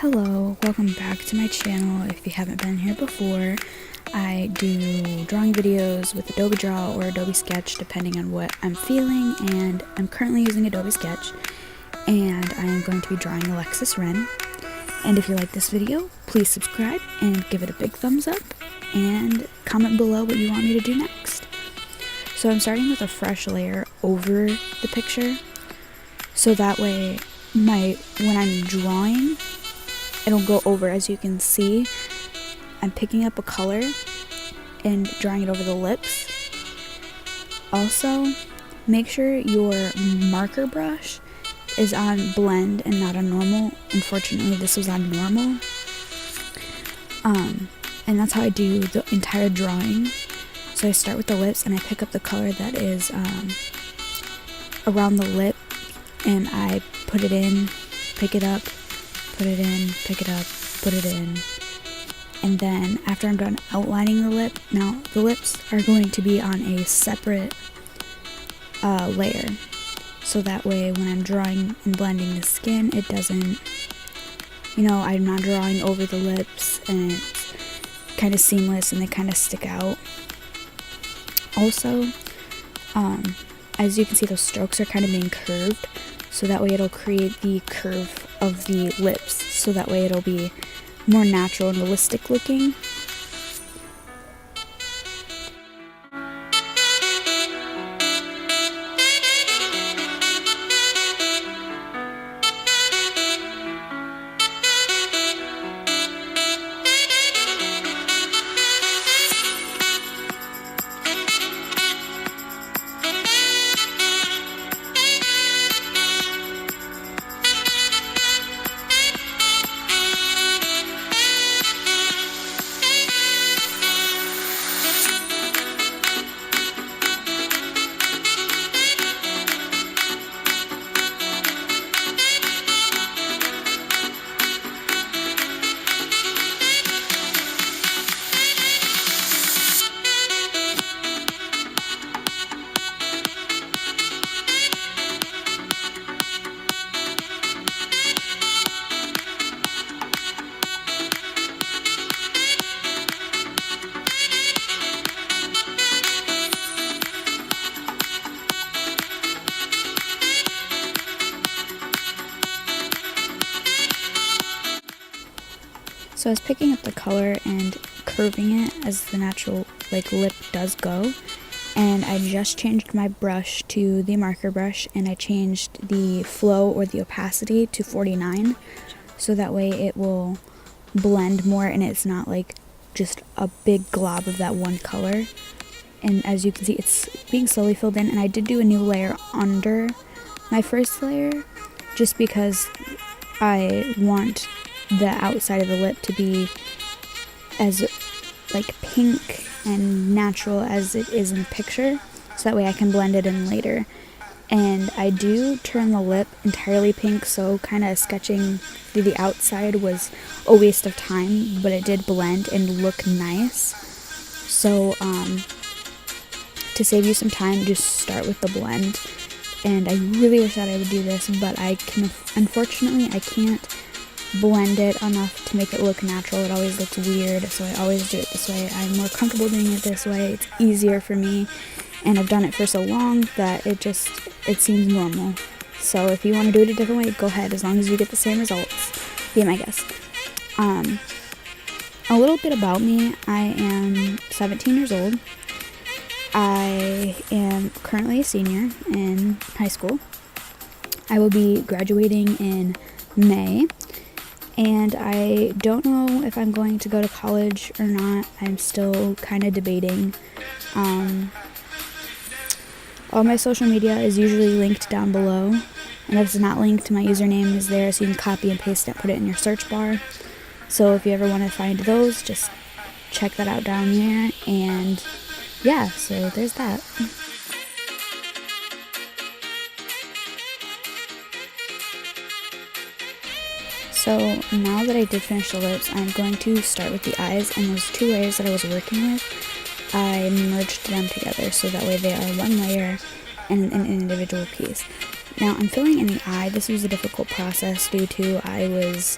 Hello, welcome back to my channel. If you haven't been here before, I do drawing videos with Adobe Draw or Adobe Sketch depending on what I'm feeling, and I'm currently using Adobe Sketch, and I am going to be drawing Alexis Wren. And if you like this video, please subscribe and give it a big thumbs up, and comment below what you want me to do next. So I'm starting with a fresh layer over the picture, so that way when I'm drawing, it'll go over. As you can see, I'm picking up a color and drawing it over the lips. Also, make sure your marker brush is on blend and not on normal. Unfortunately, this was on normal. And that's how I do the entire drawing. So I start with the lips and I pick up the color that is around the lip, and I put it in, pick it up, put it in, pick it up, put it in, and then after I'm done outlining the lip, now the lips are going to be on a separate layer, so that way when I'm drawing and blending the skin, it doesn't, I'm not drawing over the lips and it's kind of seamless and they kind of stick out. Also, as you can see, those strokes are kind of being curved, so that way it'll create the curve of the lips, so that way it'll be more natural and realistic looking. So I was picking up the color and curving it as the natural lip does go, and I just changed my brush to the marker brush, and I changed the flow or the opacity to 49, so that way it will blend more and it's not like just a big glob of that one color. And as you can see, it's being slowly filled in, and I did do a new layer under my first layer just because I want the outside of the lip to be as pink and natural as it is in the picture, so that way I can blend it in later. And I do turn the lip entirely pink, so kind of sketching through the outside was a waste of time, but it did blend and look nice. So to save you some time, just start with the blend. And I really wish that I would do this, but unfortunately I can't blend it enough to make it look natural. It always looks weird, so I always do it this way. I'm more comfortable doing it this way. It's easier for me, and I've done it for so long that it seems normal. So if you want to do it a different way, go ahead, as long as you get the same results. Be my guest. A little bit about me. I am 17 years old. I am currently a senior in high school. I will be graduating in May. And I don't know if I'm going to go to college or not. I'm still kind of debating. All my social media is usually linked down below. And if it's not linked, my username is there, so you can copy and paste it, put it in your search bar. So if you ever want to find those, just check that out down there. And yeah, so there's that. So now that I did finish the lips, I'm going to start with the eyes, and those two layers that I was working with, I merged them together so that way they are one layer and an individual piece. Now I'm filling in the eye. This was a difficult process due to I was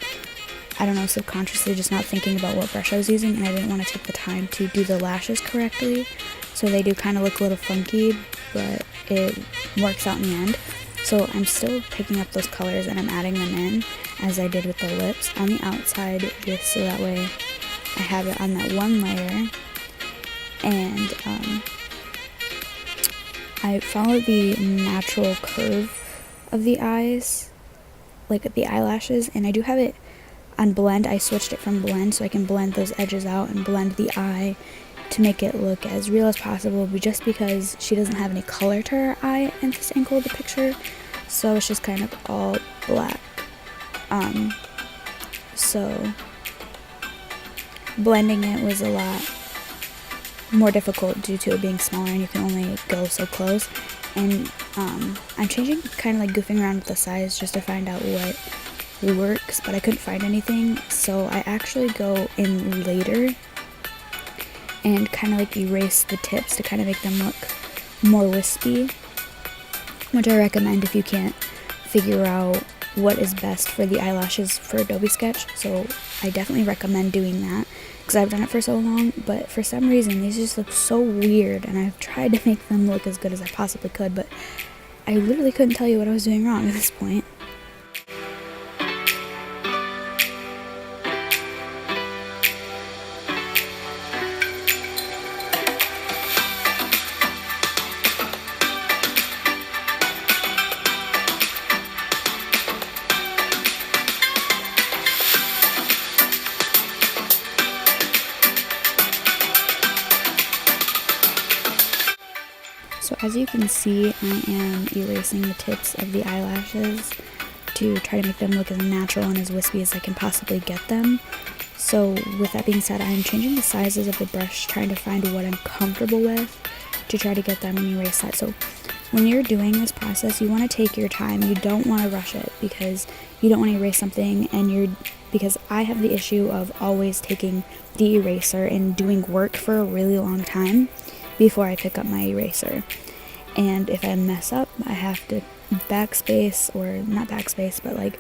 I don't know, subconsciously just not thinking about what brush I was using, and I didn't want to take the time to do the lashes correctly, so they do kind of look a little funky, but it works out in the end. So I'm still picking up those colors and I'm adding them in as I did with the lips on the outside, just so that way I have it on that one layer. And I follow the natural curve of the eyes, like the eyelashes, and I do have it on blend. I switched it from blend so I can blend those edges out and blend the eye to make it look as real as possible, but just because she doesn't have any color to her eye in this angle of the picture, so it's just kind of all black. So blending it was a lot more difficult due to it being smaller and you can only go so close. And I'm changing, kind of like goofing around with the size just to find out what works, but I couldn't find anything, so I actually go in later and kind of like erase the tips to kind of make them look more wispy, which I recommend if you can't figure out what is best for the eyelashes for Adobe Sketch. So I definitely recommend doing that because I've done it for so long, but for some reason these just look so weird, and I've tried to make them look as good as I possibly could, but I literally couldn't tell you what I was doing wrong at this point. So as you can see, I am erasing the tips of the eyelashes to try to make them look as natural and as wispy as I can possibly get them. So with that being said, I'm changing the sizes of the brush, trying to find what I'm comfortable with to try to get them and erase that. So when you're doing this process, you want to take your time. You don't want to rush it because you don't want to erase something, and because I have the issue of always taking the eraser and doing work for a really long time before I pick up my eraser. And if I mess up, I have to backspace, or not backspace, but like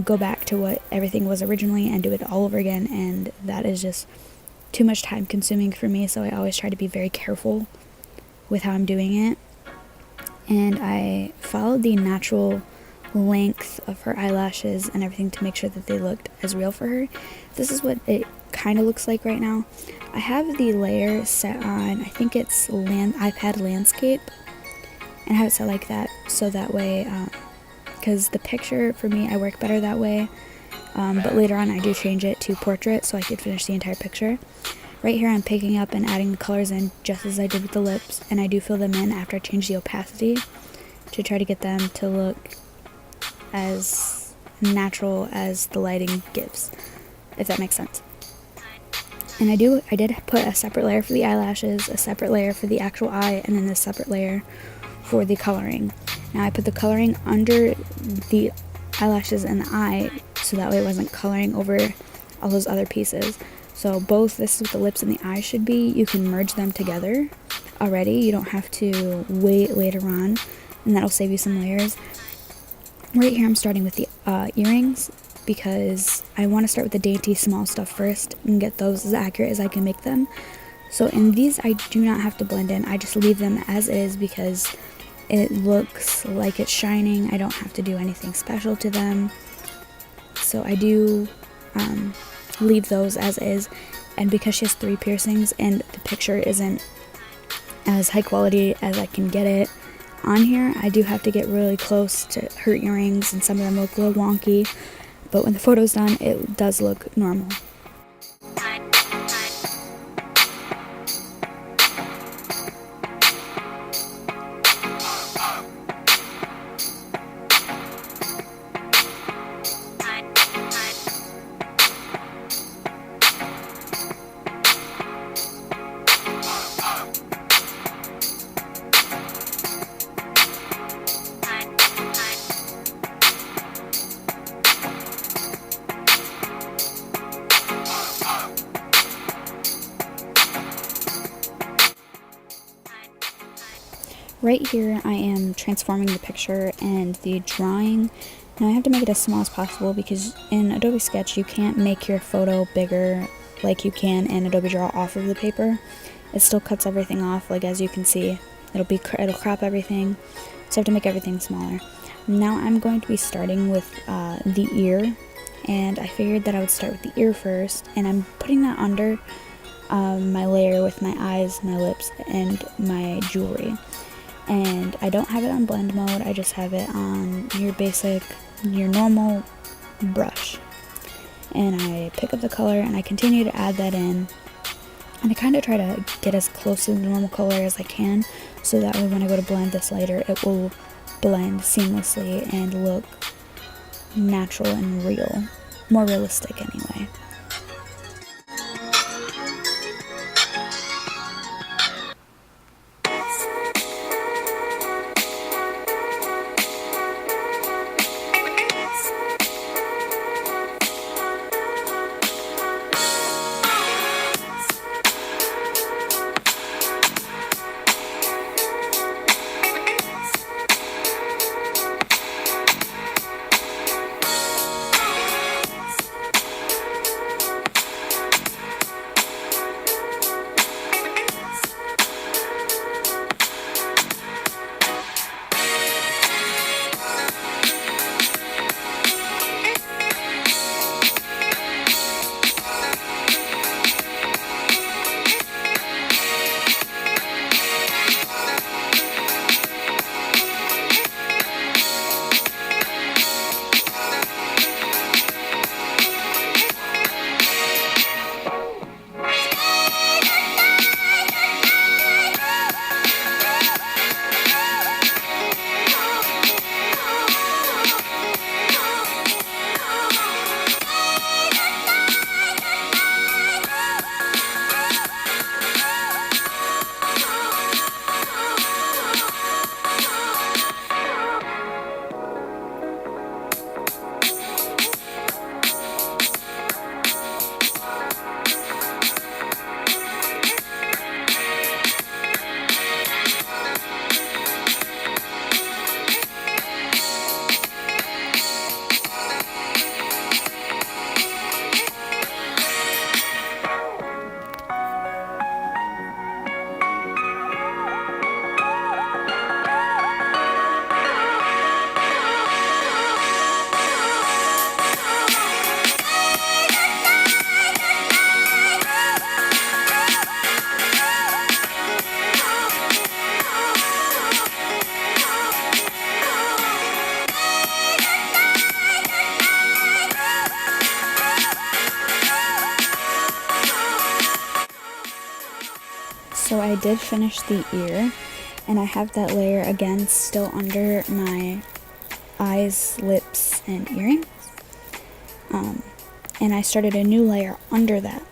go back to what everything was originally and do it all over again, and that is just too much time consuming for me, so I always try to be very careful with how I'm doing it. And I followed the natural length of her eyelashes and everything to make sure that they looked as real for her. This is what it kind of looks like right now. I have the layer set on, I think it's iPad landscape, and I have it set like that so that way, because the picture for me, I work better that way, but later on I do change it to portrait so I could finish the entire picture. Right here I'm picking up and adding the colors in just as I did with the lips, and I do fill them in after I change the opacity to try to get them to look as natural as the lighting gives, if that makes sense. And I did put a separate layer for the eyelashes, a separate layer for the actual eye, and then a separate layer for the coloring. Now I put the coloring under the eyelashes and the eye so that way it wasn't coloring over all those other pieces. So both, this is what the lips and the eyes should be. You can merge them together already. You don't have to wait later on, and that'll save you some layers. Right here I'm starting with the earrings, because I want to start with the dainty small stuff first and get those as accurate as I can make them. So in these I do not have to blend in, I just leave them as is because it looks like it's shining. I don't have to do anything special to them. So I do leave those as is, and because she has 3 piercings and the picture isn't as high quality as I can get it on here, I do have to get really close to her earrings, and some of them look a little wonky. But when the photo's done, it does look normal. Right here I am transforming the picture, and the drawing Now I have to make it as small as possible because in Adobe Sketch you can't make your photo bigger like you can in Adobe Draw off of the paper. It still cuts everything off, like as you can see. It'll crop everything, so I have to make everything smaller. Now I'm going to be starting with the ear, and I figured that I would start with the ear first, and I'm putting that under my layer with my eyes, my lips, and my jewelry. And I don't have it on blend mode, I just have it on your normal brush. And I pick up the color and I continue to add that in. And I kind of try to get as close to the normal color as I can, so that way when I go to blend this later, it will blend seamlessly and look natural and real. More realistic anyway. So I did finish the ear, and I have that layer again still under my eyes, lips, and earrings. And I started a new layer under that,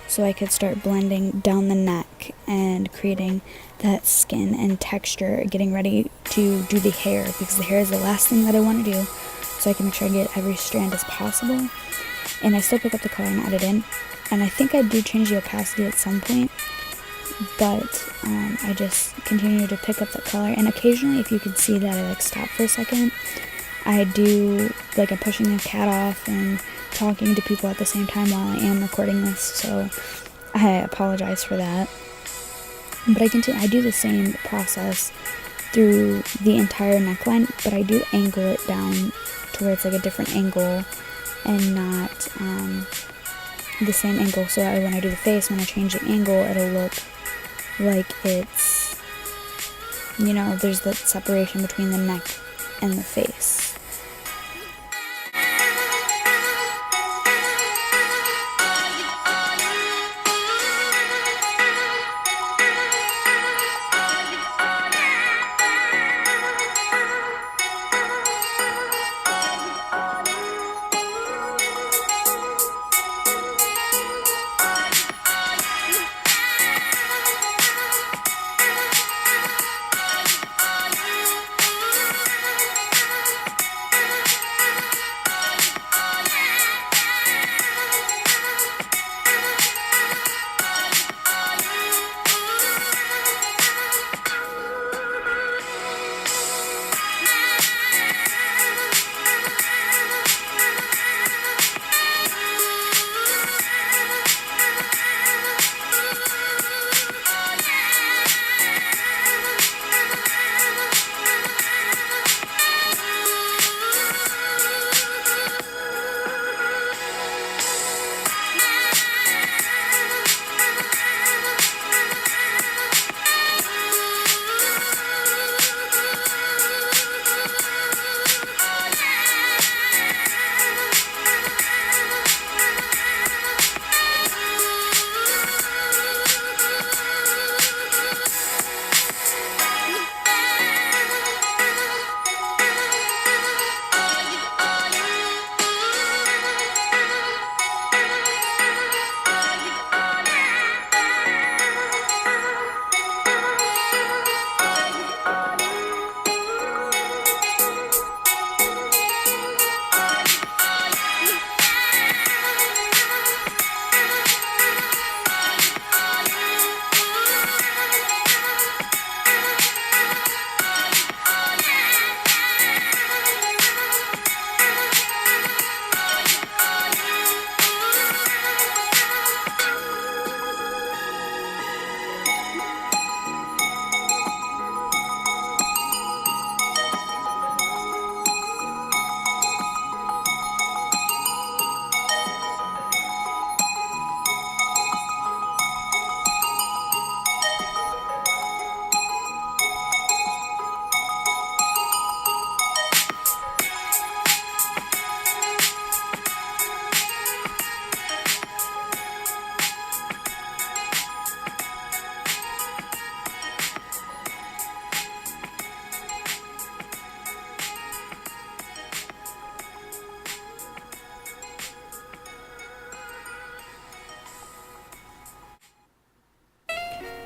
so I could start blending down the neck and creating that skin and texture, getting ready to do the hair, because the hair is the last thing that I want to do, so I can make sure I get every strand as possible. And I still pick up the color and add it in, and I think I do change the opacity at some point, but I just continue to pick up the color. And occasionally, if you can see that I stop for a second, I do, I'm pushing the cat off and talking to people at the same time while I am recording this, so I apologize for that. But I do the same process through the entire neckline, but I do angle it down to where it's a different angle and not the same angle, so that when I do the face, when I change the angle, it'll look like it's, there's the separation between the neck and the face.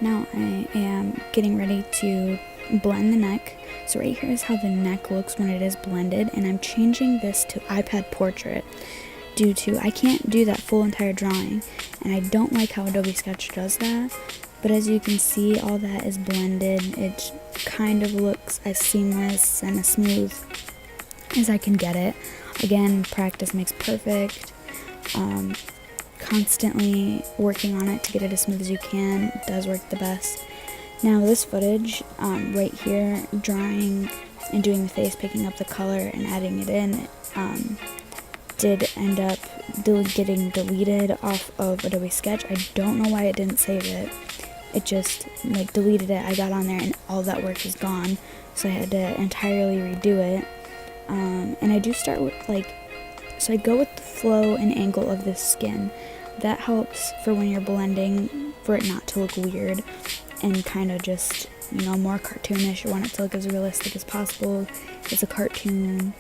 Now I am getting ready to blend the neck. So right here is how the neck looks when it is blended, and I'm changing this to iPad Portrait due to I can't do that full entire drawing, and I don't like how Adobe Sketch does that. But as you can see, all that is blended. It kind of looks as seamless and as smooth as I can get it. Again, practice makes perfect. Constantly working on it to get it as smooth as you can does work the best. Now this footage right here, drawing and doing the face, picking up the color and adding it in, did end up getting deleted off of Adobe Sketch. I don't know why it didn't save it. It just like deleted it. I got on there and all that work is gone, so I had to entirely redo it. And I do start with so I go with the flow and angle of this skin. That helps for when you're blending, for it not to look weird and kind of just, more cartoonish. You want it to look as realistic as possible. It's a cartoon.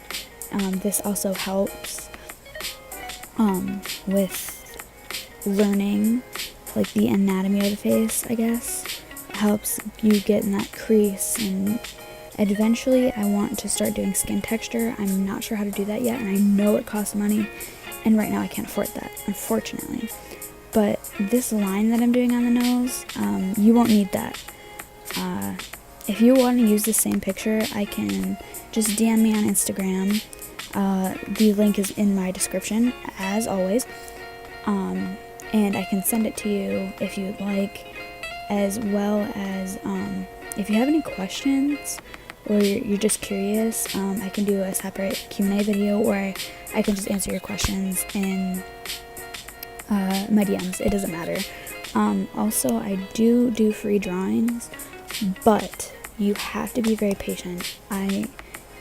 This also helps with learning like the anatomy of the face, I guess. It helps you get in that crease, and eventually I want to start doing skin texture. I'm not sure how to do that yet, and I know it costs money, and right now I can't afford that, unfortunately. But this line that I'm doing on the nose, you won't need that. If you want to use the same picture, I can just DM me on Instagram. The link is in my description, as always. And I can send it to you if you would like, as well as if you have any questions or you're just curious, I can do a separate Q&A video, or I can just answer your questions in my DMs. It doesn't matter. Also, I do free drawings, but you have to be very patient. I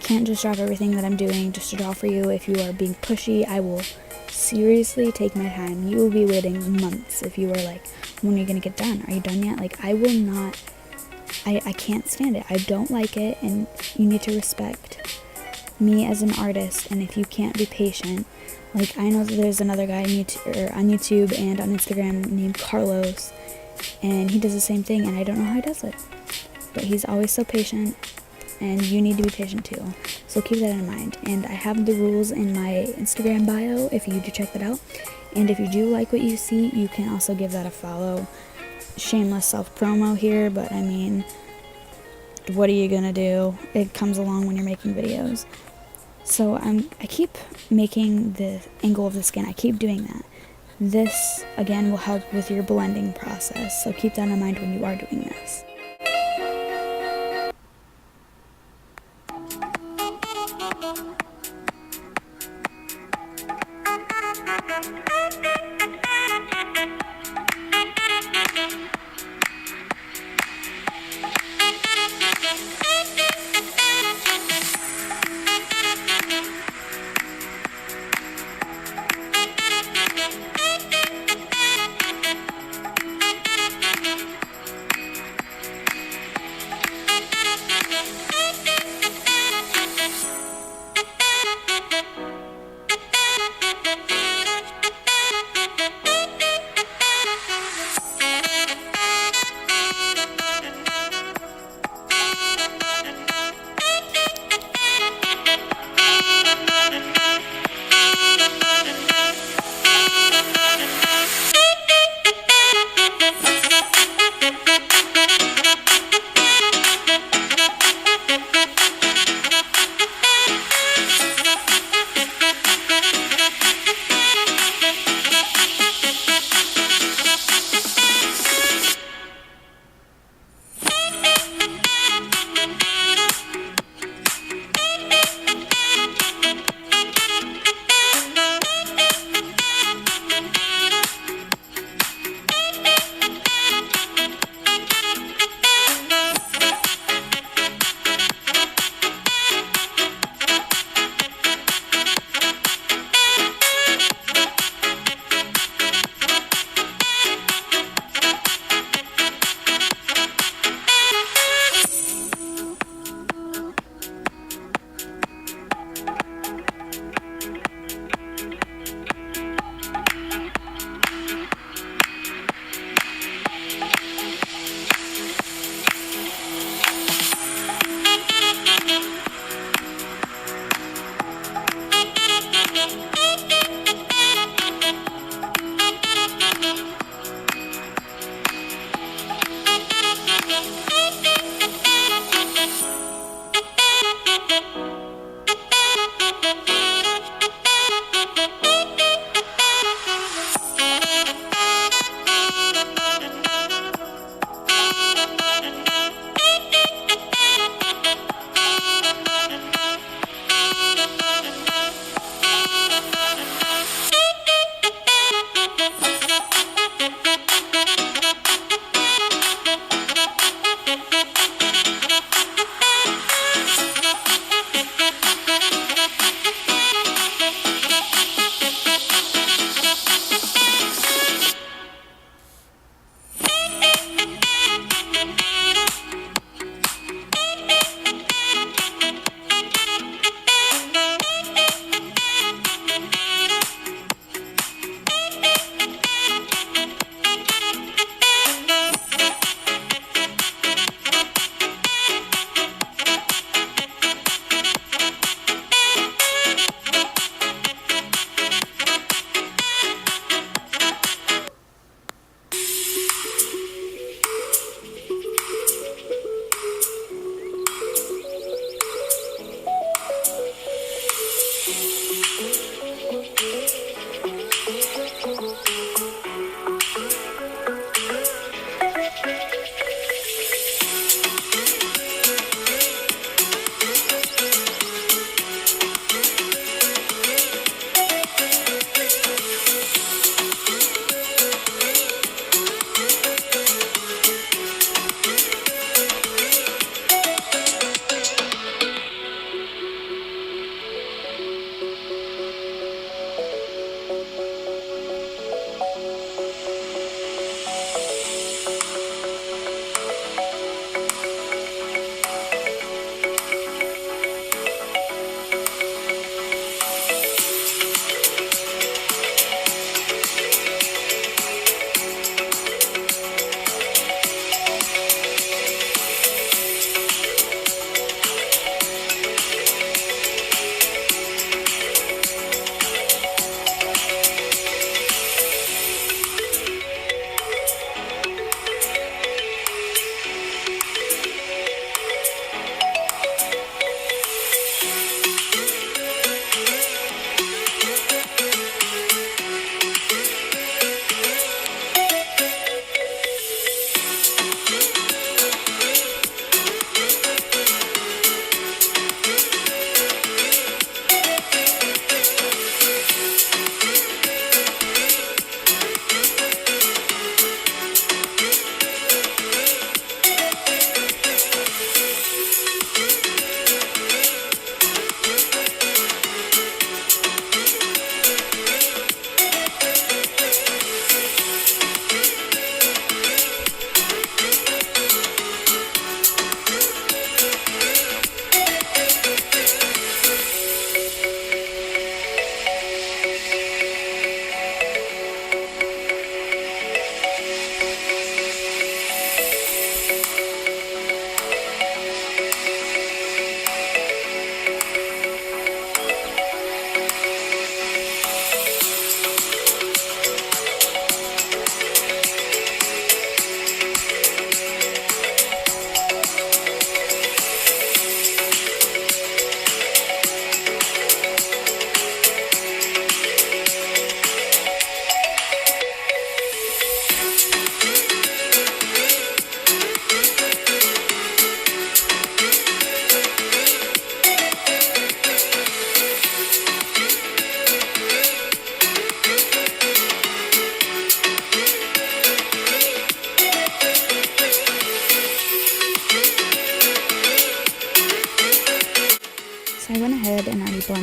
can't just drop everything that I'm doing just to draw for you. If you are being pushy, I will seriously take my time. You will be waiting months if you are like, when are you gonna get done? Are you done yet? Like, I will not. I can't stand it. I don't like it, and you need to respect me as an artist. And if you can't be patient, like, I know that there's another guy on YouTube and on Instagram named Carlos, and he does the same thing, and I don't know how he does it, but he's always so patient, and you need to be patient too. So keep that in mind. And I have the rules in my Instagram bio if you do check that out. And if you do like what you see, you can also give that a follow. Shameless self-promo here, but I mean, what are you gonna do? It comes along when you're making videos. So I keep making the angle of the skin. I keep doing that. This, again, will help with your blending process. So keep that in mind when you are doing this.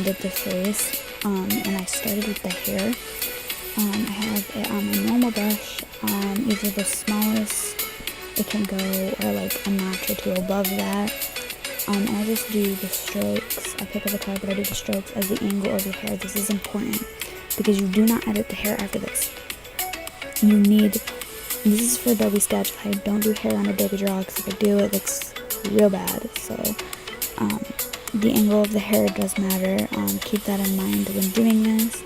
did the face, and I started with the hair. I have it on my normal brush, either the smallest it can go, or like a notch or two above that. And I just do the strokes. I pick up the color, but I do the strokes as the angle of the hair. This is important because you do not edit the hair after this. This is for Adobe Sketch. I don't do hair on Adobe Draw because if I do, it looks real bad. So the angle of the hair does matter. Keep that in mind when doing this.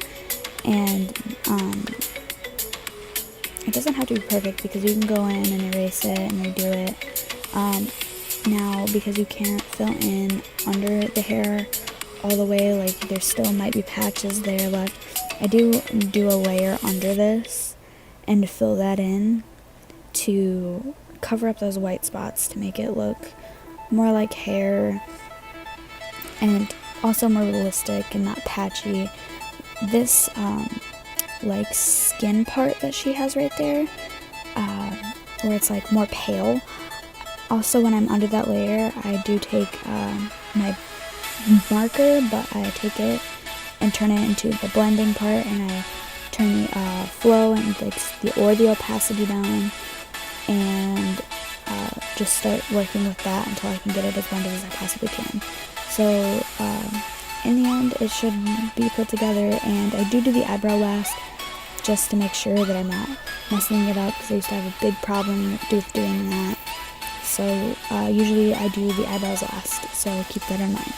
And it doesn't have to be perfect because you can go in and erase it and redo it. Now, because you can't fill in under the hair all the way, like there still might be patches there left, I do a layer under this and fill that in to cover up those white spots to make it look more like hair and also more realistic and not patchy. This like skin part that she has right there, where it's like more pale. Also, when I'm under that layer, I do take my marker, but I take it and turn it into the blending part, and I turn the flow and like the opacity down, and just start working with that until I can get it as blended as I possibly can. So in the end, it should be put together, and I do the eyebrow last just to make sure that I'm not messing it up, because I used to have a big problem with doing that. So usually I do the eyebrows last, so keep that in mind.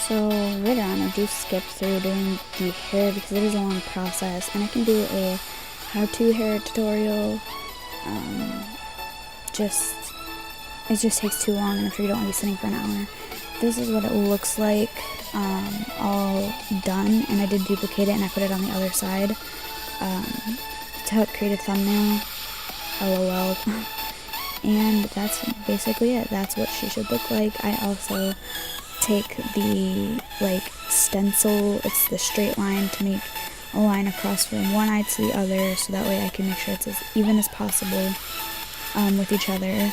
So later on I do skip through doing the hair because it is a long process, and I can do a how-to hair tutorial. It just takes too long, and I'm sure you don't want to be sitting for an hour. This is what it looks like all done, and I did duplicate it and I put it on the other side to help create a thumbnail. LOL. And that's basically it. That's what she should look like. I also take the stencil, it's the straight line, to make a line across from one eye to the other, so that way I can make sure it's as even as possible with each other.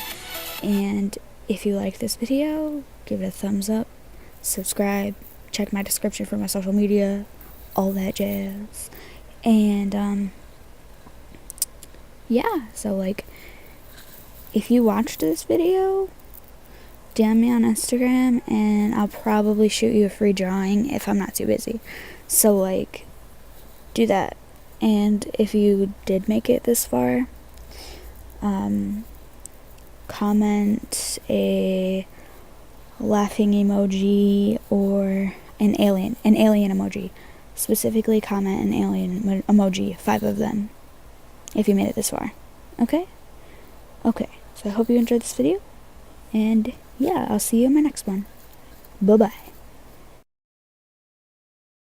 And if you like this video, give it a thumbs up, subscribe, check my description for my social media, all that jazz. And yeah, so if you watched this video, DM me on Instagram and I'll probably shoot you a free drawing if I'm not too busy. So do that. And if you did make it this far, comment a laughing emoji or an alien emoji. Specifically comment an alien emoji, 5 of them, if you made it this far. Okay, so I hope you enjoyed this video, and yeah, I'll see you in my next one. Bye bye.